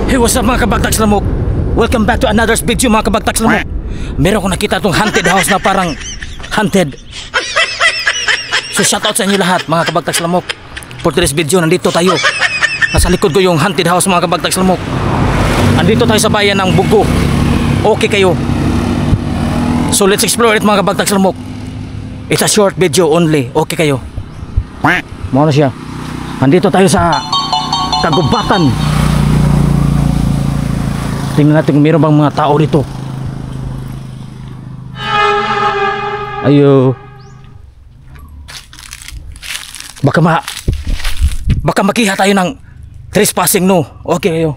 Hey, what's up mga kabagtags lamok? Welcome back to another video mga kabagtags lamok. Meron ko nakita itong haunted house na parang haunted. So shoutout sa inyo lahat mga kabagtags lamok. For today's video, nandito tayo. Nasa likod ko yung haunted house mga kabagtags lamok. Andito tayo sa bayan ng Bugo. Okay kayo? So let's explore it mga kabagtags lamok. It's a short video only. Okay kayo? Muna siya. Andito tayo sa kagubatan. Tingnan natin kung mayroon bang mga tao dito. Ayo. Baka makiha tayo ng trespassing, no? Okay kayo.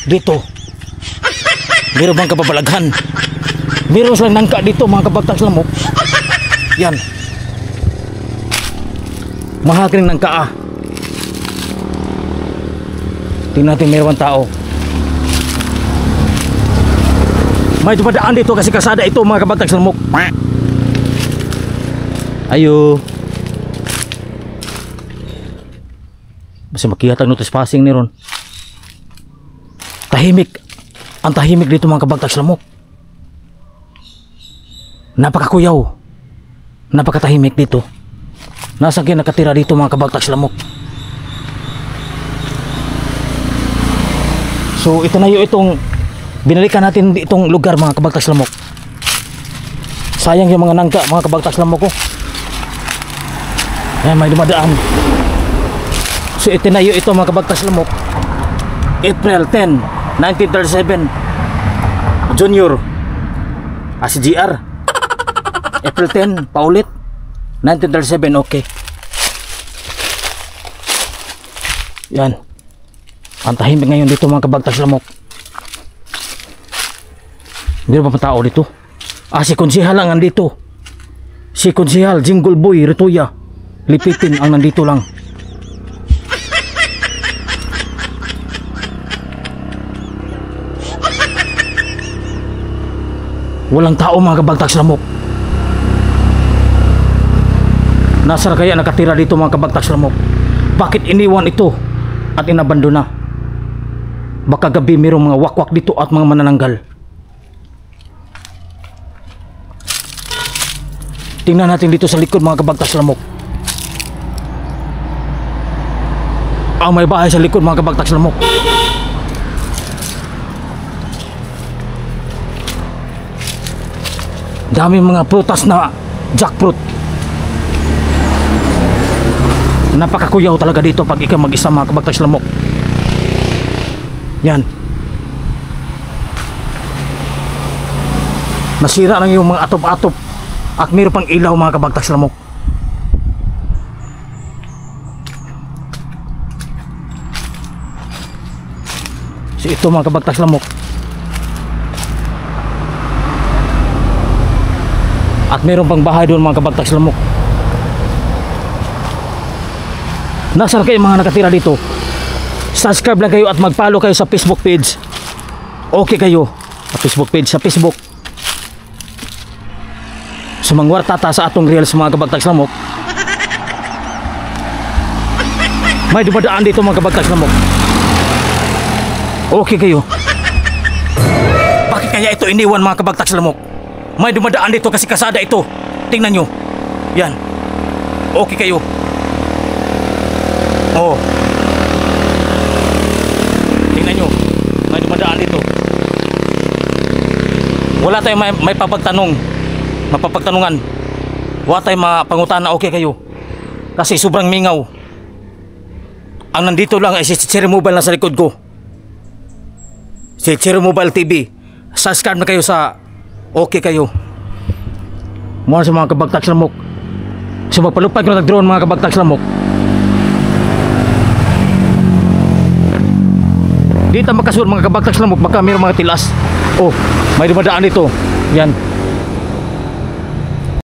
Dito. Mayroon bang kababalaghan? Mayroon silang nangka dito mga kabagtags lamok. Yan. Mahagring nangka ah. Tingnan natin mayroon tao. May dumadaan dito kasi kasada ito mga kabagtags lamok. Ayo. Basta makiyatag no trespassing ni ron. Tahimik. Ang tahimik dito mga kabagtags lamok. Napakakuyaw. Napakatahimik dito. Nasa kaya nakatira dito mga kabagtags lamok. So ito na itong binalikan natin itong lugar mga kabagtags lamok. Sayang yung mga nangka mga kabagtags lamok ko. Ayan, may dumadaan. So itinayo ito mga kabagtags lamok April 10, 1937. Junior si GR. April 10 paulit 1937. Okay. Yan. Ang tahimik ngayon dito mga kabagtags lamok. Meron pa tao dito? Si Konsihal lang nandito. Si Konsihal Jingle Boy Rituya Lipitin ang nandito lang. Walang tao mga kabagtags lamok. Nasaan kaya nakatira dito mga kabagtags lamok? Bakit iniwan ito at inabandona? Baka gabi mayroong mga wakwak dito at mga manananggal. Tingnan natin dito sa likod mga kabagtags lamok. May bahay sa likod mga kabagtags lamok. Dami mga prutas na jackfruit. Napakakuyaw talaga dito pag ikaw mag-isa mga kabagtags lamok. Yan. Nasira lang yung mga atop-atop at mayroon pang ilaw mga kabagtags lamok. So ito mga kabagtags lamok. At mayroon pang bahay doon mga kabagtags lamok. Nasaan kayo mga nakatira dito? Subscribe lang kayo at mag-follow kayo sa Facebook page. Okay kayo sa Facebook page, sa Facebook. Sumangwartata sa atong reels mga kabagtags lamok. May dumadaan dito mga kabagtags lamok. Okay kayo. Bakit kaya ito iniwan mga kabagtags lamok? May dumadaan dito kasi kasada ito. Tingnan nyo. Yan. Okay kayo. Oh. Tingnan nyo. May dumadaan dito. Wala tayong may papagtanong. Mapapagtanungan. Wala tayong mapangutana. Okay kayo. Kasi sobrang mingaw. Ang nandito lang ay si Cherry Mobile na sa likod ko. Si Cherry Mobile TV. Subscribe na kayo sa okay kayo. Muna sa mga kabagtags lamok. So magpalupad ko na nag-drone mga kabagtags lamok. Dito makasur mga kabagtags lamok. Baka mayroong mga tilas. Oh, may dumadaan dito. Yan.